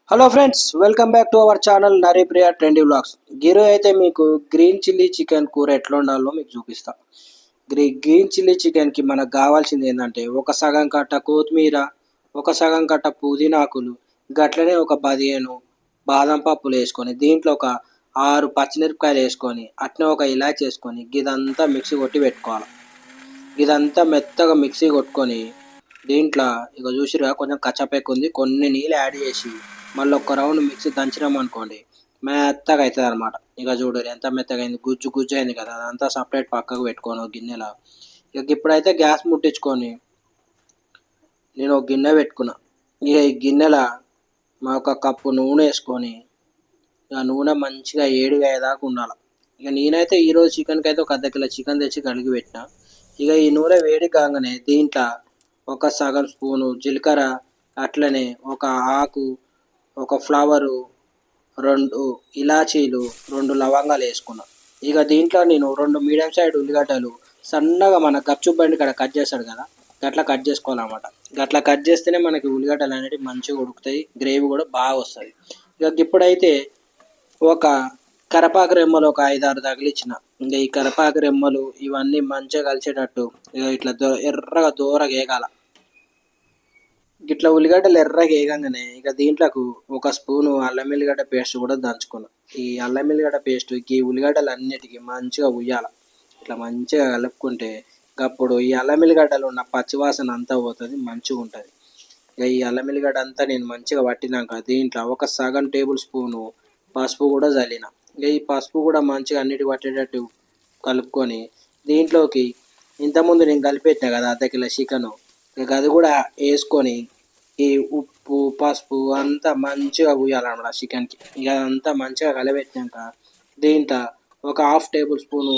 Hello friends, welcome back to our channel Narepriya trendy vlogs. ఈరోజు అయితే మీకు గ్రీన్ చిల్లీ చికెన్ కూర ఎట్లా ఉండాలో మీకు చూపిస్తా. గ్రీన్ చిల్లీ చికెన్కి మనకు కావాల్సింది ఏంటంటే ఒక సగం కట్ట కొత్తిమీర, ఒక సగం కట్ట పుదీనాకులు, గట్లనే ఒక 15 బాదం పప్పులు వేసుకొని దీంట్లో ఒక 6 పచ్చిమిరపకాయలు వేసుకొని అట్నే ఒక ఇలాచి వేసుకొని ఇదంతా మిక్సీ కొట్టి పెట్టుకోవాలి. ఇదంతా మెత్తగా మిక్సీ కొట్టుకొని దీంట్లో ఇక చూసిరుగా కొంచెం కచ్చపెక్క ఉంది, కొన్ని నీళ్ళు యాడ్ చేసి మళ్ళీ ఒక రౌండ్ మిక్సీ దంచినాం అనుకోండి మెత్తగా అవుతుంది అనమాట. ఇక చూడరు ఎంత మెత్తగా అయింది, గుజ్జు గుజ్జు అయింది కదా, అదంతా సపరేట్ పక్కకు పెట్టుకోను ఒక గిన్నెలో. ఇక ఇప్పుడైతే గ్యాస్ ముట్టించుకొని నేను ఒక గిన్నె పెట్టుకున్నా. ఇక ఈ గిన్నెలో మా ఒక కప్పు నూనె వేసుకొని ఇక నూనె మంచిగా ఏడిగా అయ్యేదాకా ఉండాలి. ఇక నేనైతే ఈరోజు చికెన్కి అయితే ఒక అర్ధ కిలో చికెన్ తెచ్చి కడిగి పెట్టిన. ఇక ఈ నూనె వేడి కాగానే దీంట్లో ఒక సగం స్పూను జీలకర్ర, అట్లనే ఒక ఆకు, ఒక ఫ్లవరు, 2 ఇలాచీలు, 2 లవంగాలు వేసుకున్నాం. ఇక దీంట్లో నేను 2 మీడియం సైడ్ ఉల్లిగడ్డలు సన్నగా మన గప్చుప్ బండి ఇక్కడ కట్ చేస్తాడు కదా, గట్లా కట్ చేసుకోవాలన్నమాట. గట్లా కట్ చేస్తేనే మనకి ఉల్లిగడ్డలు అనేవి మంచిగా ఉడుకుతాయి, గ్రేవీ కూడా బాగా వస్తుంది. ఇక ఇప్పుడైతే ఒక కరపాకు రెమ్మలు ఒక 5-6 తగిలిచ్చిన. ఇంకా ఈ కరపాకు రెమ్మలు ఇవన్నీ మంచిగా కలిసేటట్టు ఇక ఇట్లా ఎర్రగా దూరగా వేగాల. ఇట్లా ఉల్లిగడ్డలు ఎర్రగా వేయగానే ఇక దీంట్లోకి ఒక స్పూను అల్లం ఎల్లిగడ్డ పేస్ట్ కూడా దంచుకున్నాం. ఈ అల్లం ఎల్లిగడ్డ పేస్ట్ ఈ ఉల్లిగడ్డలు అన్నిటికీ మంచిగా ఉయ్యాల. ఇట్లా మంచిగా కలుపుకుంటే అప్పుడు ఈ అల్లం ఎల్లిగడ్డలు ఉన్న పచ్చివాసన అంతా పోతుంది, మంచిగా ఉంటుంది. ఇక ఈ అల్లం ఎల్లిగడ్డ అంతా నేను మంచిగా పట్టినాక దీంట్లో ఒక సగం టేబుల్ స్పూను పసుపు కూడా చల్లిన. ఇక ఈ పసుపు కూడా మంచిగా అన్నిటి పట్టేటట్టు కలుపుకొని దీంట్లోకి ఇంతకుముందు నేను కలిపెట్టినా కదా అర్ధ కిలో చికెను, ఇక అది కూడా వేసుకొని ఈ ఉప్పు పసుపు అంతా మంచిగా పూయాలన్నమాట చికెన్కి. ఇక అంతా మంచిగా కలబెట్టినాక దీంట్లో ఒక 1/2 టేబుల్ స్పూను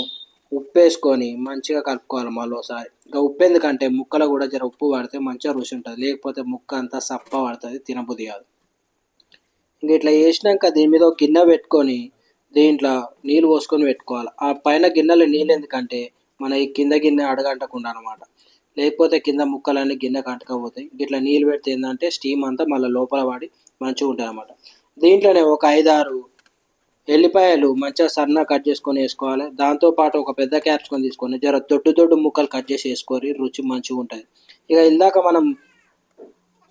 ఉప్పు వేసుకొని మంచిగా కలుపుకోవాలి మళ్ళీ ఒకసారి. ఇక ఉప్పు ఎందుకంటే ముక్కలో కూడా జర ఉప్పు పడితే మంచిగా రుచి ఉంటుంది, లేకపోతే ముక్క అంతా సప్ప పడుతుంది, తినబుద్ధి కాదు. ఇంక ఇట్లా వేసినాక దీని మీద ఒక గిన్నె పెట్టుకొని దీంట్లో నీళ్ళు పోసుకొని పెట్టుకోవాలి. ఆ పైన గిన్నెలో నీళ్ళు ఎందుకంటే మన ఈ కింద గిన్నె అడగంటకుండా అనమాట, లేకపోతే కింద ముక్కలన్నీ గిన్నెకి అంటకపోతాయి. ఇట్లా నీళ్ళు పెడితే ఏంటంటే స్టీమ్ అంతా మళ్ళీ లోపల పడి మంచిగా ఉంటాయి అన్నమాట. దీంట్లోనే ఒక 5-6 ఎల్లిపాయలు మంచిగా సన్నగా కట్ చేసుకొని వేసుకోవాలి. దాంతోపాటు ఒక పెద్ద క్యాప్సికం తీసుకొని జర దొడ్డు ముక్కలు కట్ చేసి వేసుకొని రుచి మంచిగా ఉంటుంది. ఇక ఇందాక మనం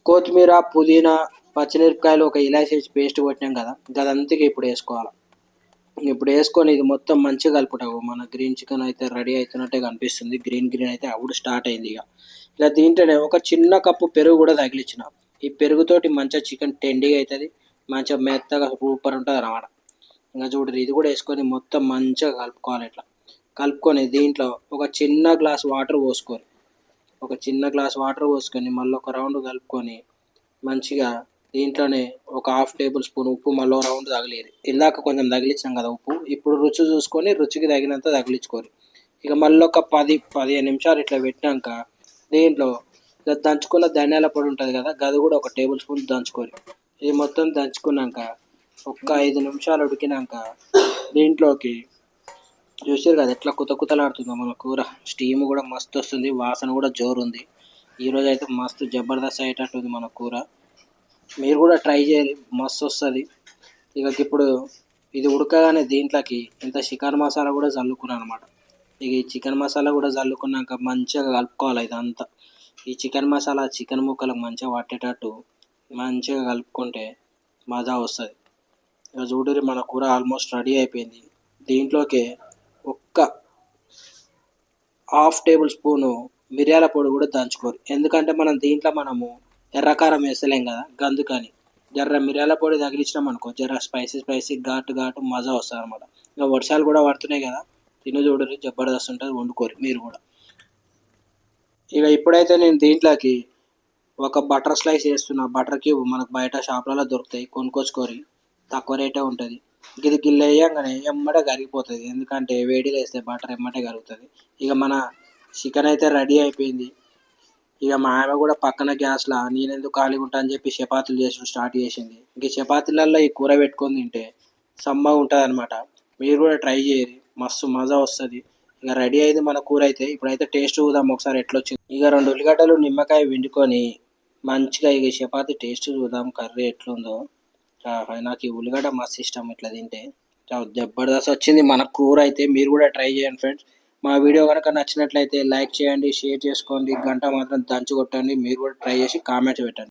కొత్తిమీర, పుదీనా, పచ్చిమిరపకాయలు, ఒక ఇలాచి పేస్ట్ కొట్టినాం కదా, అదంతా ఇప్పుడు వేసుకోవాలి. ఇప్పుడు వేసుకొని ఇది మొత్తం మంచిగా కలుపుతావు. మన గ్రీన్ చికెన్ అయితే రెడీ అవుతున్నట్టే కనిపిస్తుంది. గ్రీన్ అయితే అప్పుడు స్టార్ట్ అయింది. ఇలా దీంట్లోనే ఒక చిన్న కప్పు పెరుగు కూడా తగిలించిన. ఈ పెరుగుతోటి మంచిగా చికెన్ టెండీగా అవుతుంది, మంచిగా మెత్తగా సూపర్ ఉంటుంది అన్నమాట. ఇంకా చూడండి ఇది కూడా వేసుకొని మొత్తం మంచిగా కలుపుకోవాలి. ఇట్లా కలుపుకొని దీంట్లో ఒక చిన్న గ్లాస్ వాటర్ పోసుకొని మళ్ళీ ఒక రౌండ్ కలుపుకొని మంచిగా దీంట్లోనే ఒక 1/2 టేబుల్ స్పూన్ ఉప్పు మళ్ళీ రౌండ్ తగిలేది. ఇందాక కొంచెం తగిలించాం కదా ఉప్పు, ఇప్పుడు రుచి చూసుకొని రుచికి తగినంత తగిలించుకొని ఇక మళ్ళీ ఒక 10-15 నిమిషాలు ఇట్లా పెట్టినాక దీంట్లో దంచుకున్న ధనియాల పొడి ఉంటుంది కదా, అది కూడా ఒక టేబుల్ స్పూన్ దంచుకొని ఇది మొత్తం దంచుకున్నాక ఒక్క 5 నిమిషాలు ఉడికినాక దీంట్లోకి చూసారు కదా ఎట్లా కుతకుతలాడుతుందో మన కూర. స్టీమ్ కూడా మస్తు వస్తుంది, వాసన కూడా జోరుంది. ఈరోజు అయితే మస్తు జబర్దస్త్ అయ్యేటట్టుంది మన కూర. మీరు కూడా ట్రై చేయాలి, మస్తు వస్తుంది. ఇక ఇప్పుడు ఇది ఉడకగానే దీంట్లోకి ఇంత చికెన్ మసాలా కూడా చల్లుకున్నాను అనమాట. ఇక ఈ చికెన్ మసాలా కూడా చల్లుకున్నాక మంచిగా కలుపుకోవాలి. ఇదంతా ఈ చికెన్ మసాలా చికెన్ ముక్కలకు మంచిగా పట్టేటట్టు మంచిగా కలుపుకుంటే మజా వస్తుంది. ఇక చూడరి మన కూర ఆల్మోస్ట్ రెడీ అయిపోయింది. దీంట్లోకి ఒక్క 1/2 టేబుల్ స్పూను మిరియాల పొడి కూడా దంచుకోరు, ఎందుకంటే మనము ఎర్రకారం వేస్తలేం కదా, అందుకని జర్ర మిరియాల పొడి తగిలించినాం అనుకో జర్ర స్పైసీ ఘాటు మజా వస్తుంది అనమాట. ఇంకా వర్షాలు కూడా పడుతున్నాయి కదా, తిని చూడరు జబర్దస్త్ ఉంటుంది, వండుకోరు మీరు కూడా. ఇక ఇప్పుడైతే నేను దీంట్లోకి ఒక బటర్ స్లైస్ వేస్తున్నా. బటర్ క్యూబ్ మనకు బయట షాప్లలో దొరుకుతాయి, కొనుక్కొచ్చుకోరి, తక్కువ రేటే ఉంటుంది. ఇది గిల్ల వేయంగానే ఎమ్మటే కరిగిపోతుంది, ఎందుకంటే వేడిలో వేస్తే బటర్ ఎమ్మటే కరుగుతుంది. ఇక మన చికెన్ అయితే రెడీ అయిపోయింది. ఇక మా ఆమె కూడా పక్కన గ్యాస్లో నేనెందుకు ఖాళీగా ఉంటా అని చెప్పి చపాతీలు చేసి స్టార్ట్ చేసింది. ఇంక చపాతీలలో ఈ కూర పెట్టుకొని తింటే సమ్మగా ఉంటుంది అనమాట. మీరు కూడా ట్రై చేయరు, మస్తు మజా వస్తుంది. ఇక రెడీ అయింది మన కూర అయితే. ఇప్పుడైతే టేస్ట్ చూద్దాం ఒకసారి ఎట్లా వచ్చింది. ఇక 2 ఉల్లిగడ్డలు నిమ్మకాయ పిండుకొని మంచిగా ఇక చపాతీ టేస్ట్ చూద్దాం కర్రీ ఎట్లుందో. నాకు ఈ ఉల్లిగడ్డ మస్తు ఇష్టం ఇట్లా తింటే. జబర్దస్త్ వచ్చింది మన కూర అయితే. మీరు కూడా ట్రై చేయండి ఫ్రెండ్స్. మా వీడియో కనుక నచ్చినట్లయితే లైక్ చేయండి, షేర్ చేసుకోండి, గంట మాత్రం దంచి కొట్టండి. మీరు కూడా ట్రై చేసి కామెంట్స్ పెట్టండి.